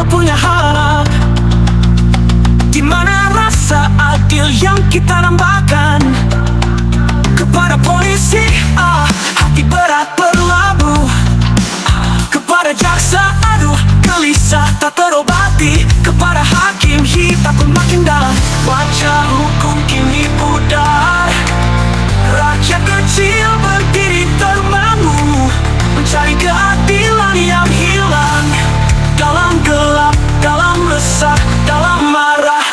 kau punya harap? Di mana rasa adil yang kita dambakan? Kepada polisi, hati berat berlabuh. Kepada jaksa, aduh gelisah tak terobati. Kepada hakim, hitam pun makin dalam. Wajah hukum kini pudar. Rakyat kecil berdiri termangu, mencari keadilan yang hilang. Dalam gelap, dalam resah, dalam marah.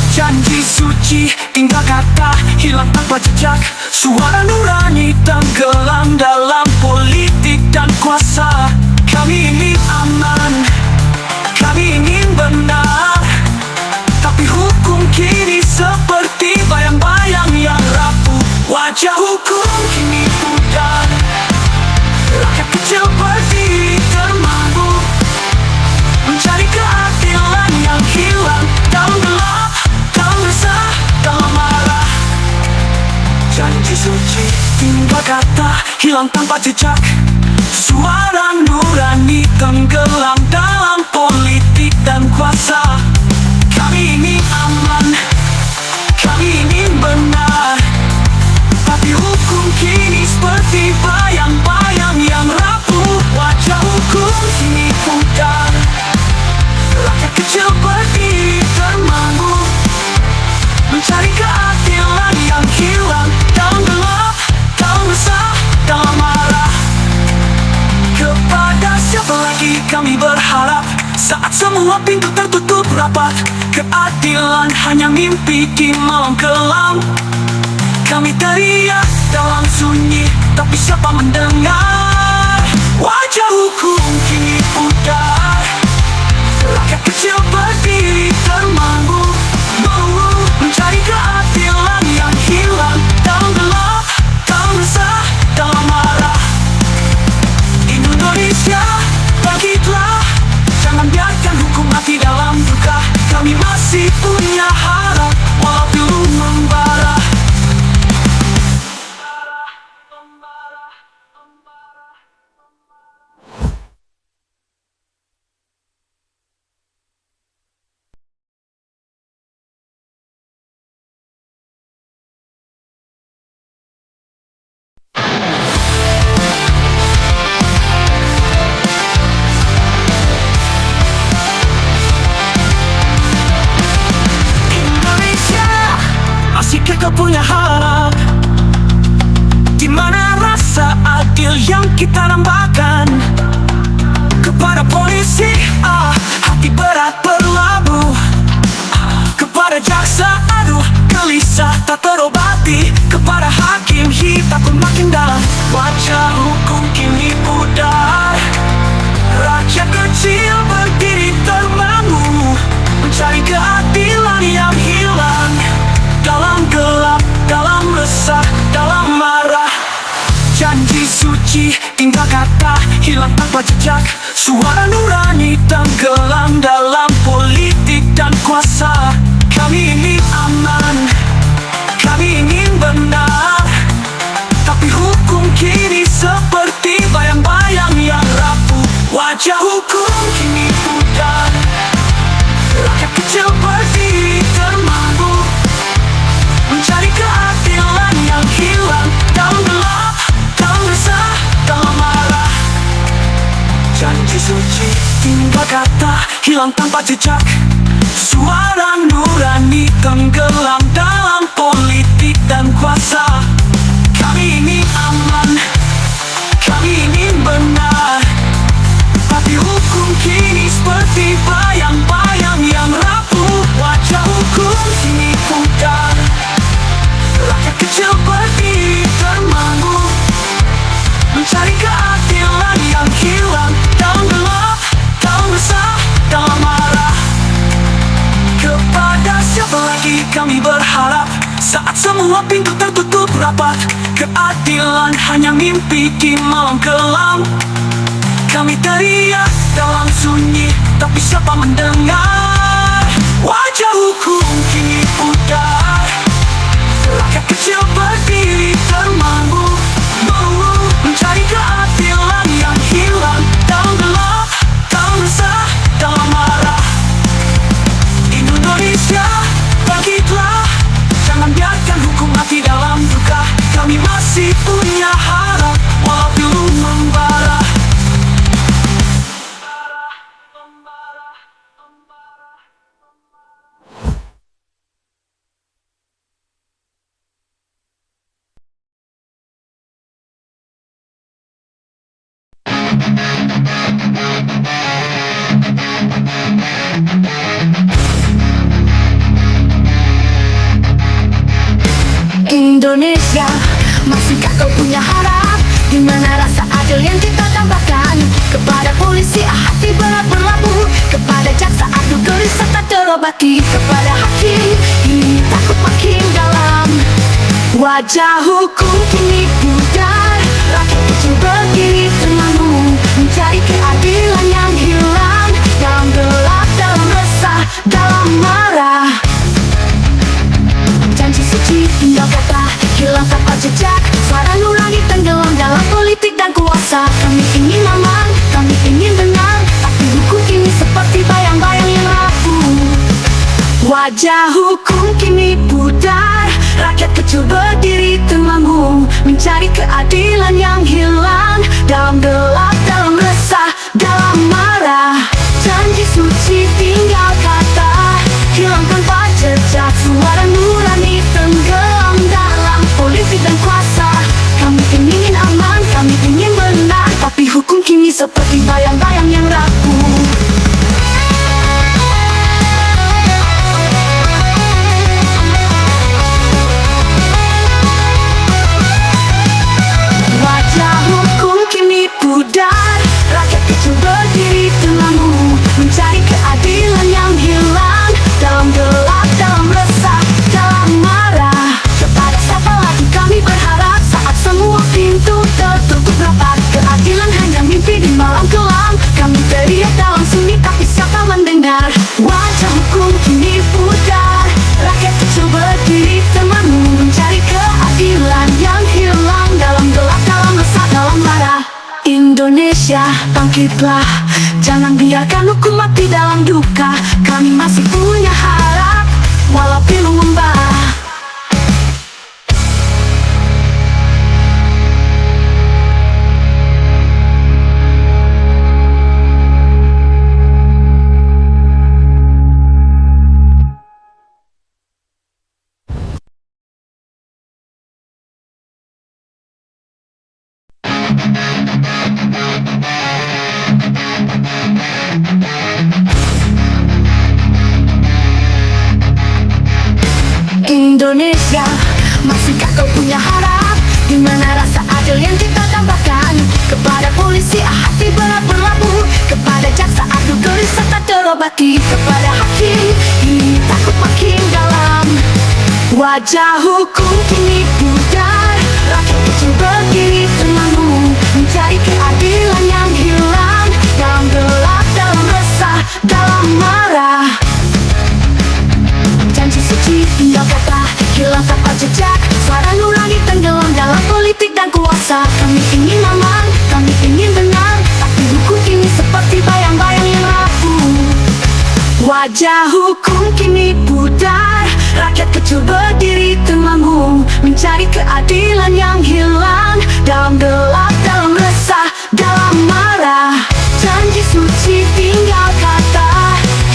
Janji suci, tinggal kata, hilang tanpa jejak. Suara nurani tenggelam dalam politik dan kuasa. Kami ingin aman, kami ingin benar, tapi hukum kini seperti bayang-bayang yang rapuh. Wajah hukum kini pudar. Rakyat kecil berdiri termangu, mencari keadilan yang hilang. Dalam gelap, dalam resah, dalam marah. Janji suci, tinggal kata, hilang tanpa jejak. Suara nurani tenggelam dalam politik dan kuasa. Kami ingin aman, kami ingin benar, tapi hukum kini seperti bayang-bayang yang rapuh. Wajah hukum kini pudar. Rakyat kecil berdiri termangu, mencari keadilan yang hilang. Dalam gelap, dalam resah, dalam marah. Kepada siapa lagi kami berharap saat semua pintu tertutup rapat? Keadilan hanya mimpi di malam kelam. Kami teriak dalam sunyi, tapi siapa mendengar? Wajah hukum kini pudar. Rakyat kecil berdiri termangu, mencari keadilan yang hilang. Dalam gelap, dalam resah, dalam marah. Indonesia, bangkitlah, jangan biarkan hukum mati dalam duka. Kami masih punya harap, walau belum membara. Masihkah kau punya harap? Di mana rasa adil yang kita dambakan? Kepada polisi, hati berat berlabuh. Kepada jaksa, aduh gelisah tak terobati. Kepada hakim, hitam pun makin dalam. Wajah hukum kini pudar. Rakyat kecil berdiri termangu, mencari keadilan yang hilang. Dalam gelap, dalam resah, dalam marah. Janji suci, tinggal kata, hilang tanpa jejak. Suara nurani tenggelam dalam politik dan kuasa. Kami ingin aman, kami ingin benar, tapi hukum kini seperti bayang-bayang yang rapuh. Wajah hukum kini pudar. Rakyat kecil berdiri termangu, mencari keadilan yang hilang. Dalam gelap, dalam resah, dalam marah. Janji suci, tinggal kata, hilang tanpa jejak. Suara nurani tenggelam dalam politik dan kuasa. Kami ingin aman, kami ingin benar, tapi hukum kini seperti bayang-bayang yang rapuh. Wajah hukum kini pudar. Rakyat kecil berdiri termangu, mencari keadilan yang hilang. Dalam gelap, dalam resah, dalam marah. Kepada siapa lagi kami berharap saat semua pintu tertutup rapat? Keadilan hanya mimpi di malam kelam. Kami teriak dalam sunyi, tapi siapa mendengar? Wajah hukum kini pudar. Rakyat kecil berdiri termangu, mencari keadilan yang hilang. Dalam gelap, dalam resah, dalam marah. Kami masih punya harap walau belum membara. Indonesia, masihkah kau punya harap? Dimana rasa adil yang kita tambahkan? Kepada polisi hati berat berlabuh, kepada jaksa adu gelisah tak terobati, kepada hakim ini takut makin dalam. Wajah hukum kini pudar, rakyat kecil berdiri tenangmu, mencari keadilan yang hilang. Dalam gelap, dalam resah, dalam marah, janji suci tinggal kata, hilang tanpa jejak. Suara nurani tenggelam dalam politik dan kuasa. Kami ingin aman, kami ingin benar, tapi hukum kini seperti bayang-bayang yang rapuh. Wajah hukum kini pudar, rakyat kecil berdiri termangu, mencari keadilan yang hilang. Dalam gelap, dalam resah, dalam marah, janji suci tinggal kata, hilang tanpa jejak. Suara nurani tenggelam dalam politik dan kuasa. Kami ingin aman, kami ingin benar, tapi hukum kini seperti bayang-bayang yang rapuh. Wajah hukum kini pudar, rakyat kecil berdiri tenangmu, mencari keadilan yang hilang. Dalam gelap, dalam resah, dalam marah, kepada siapa lagi kami berharap saat semua pintu tertutup rapat? Keadilan hanya mimpi di malam kelam. Kami teriak dalam sunyi tapi siapa mendengar? Wajah hukum kini pudar, rakyat kecil berdiri temanmu, mencari keadilan yang hilang. Dalam gelap, dalam resah, dalam marah. Indonesia, bangkitlah, jangan biarkan hukum mati dalam duka. Kami masih punya harap walau pilu membara. Indonesia, masihkah kau punya harap? Dimana rasa adil yang kita tambahkan? Kepada polisi hati berat berlabuh, kepada jaksa adu gelisah tak terobati, kepada hakim ini takut makin dalam. Wajah hukum kini pudar, rakyat kecil berdiri tenangmu, mencari keadilan yang hilang. Dalam gelap, dalam resah, dalam marah, janji suci tinggal kata, hilang tanpa jejak. Suara nurani tenggelam dalam politik dan kuasa. Kami ingin aman, kami ingin benar, tapi hukum kini seperti bayang-bayang yang rapuh. Wajah hukum kini pudar, rakyat kecil berdiri tenangmu, mencari keadilan yang hilang. Dalam gelap, dalam resah, dalam marah, janji suci tinggal kata,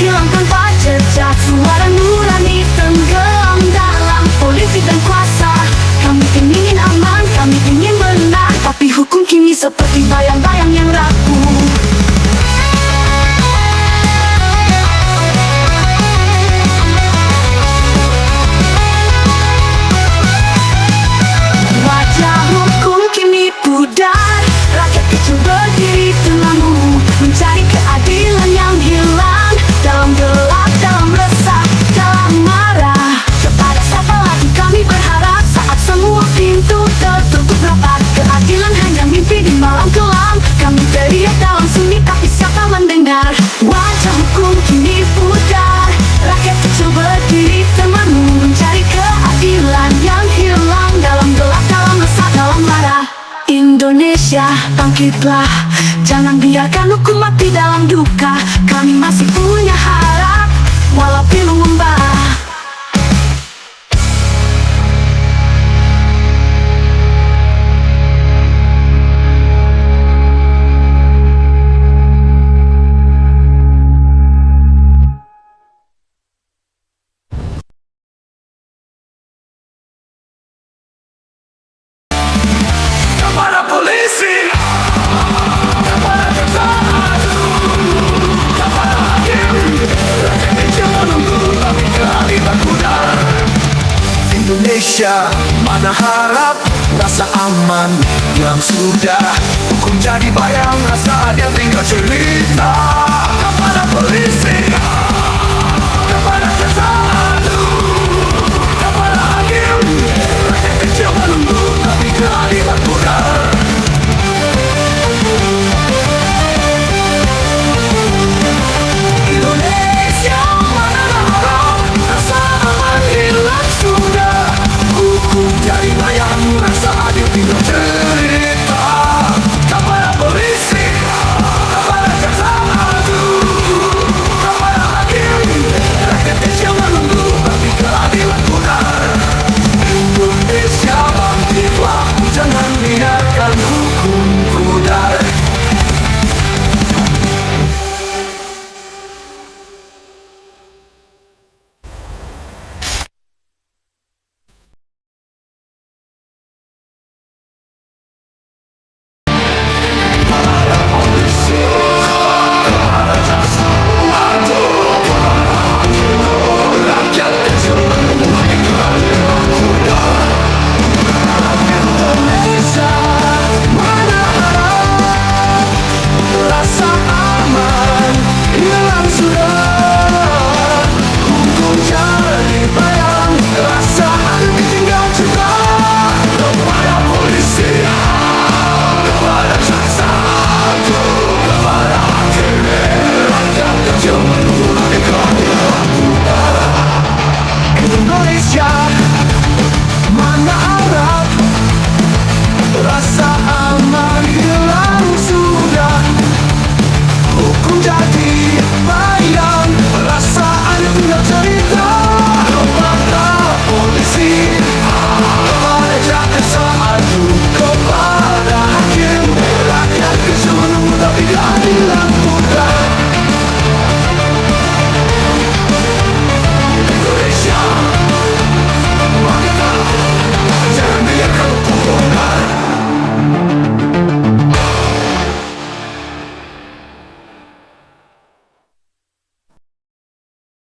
hilang tanpa jejak. Suara nurani tenggelam dalam politik dan kuasa. Kami ingin aman, kami ingin benar, tapi hukum kini seperti bayang-bayang yang rapuh. Wajah hukum kini pudar, rakyat kecil berdiri tenangmu, mencari keadilan yang hilang. Dalam gelap, dalam resah, dalam marah, kepada siapa lagi kami berharap saat semua pintu tertutup rapat? Keadilan hanya mimpi di malam kelam. Kami teriak dalam sunyi tapi siapa mendengar? Wajah hukum kini pudar, rakyat kecil berdiri temanmu, mencari keadilan yang hilang. Dalam gelap, dalam resah, dalam marah. Indonesia, bangkitlah, jangan biarkan hukum mati dalam duka. Kami masih punya harap walau pilu membara. Indonesia. Mana harap rasa aman yang sudah hukum jadi bayang, rasa yang tinggal cerita kepada polisi.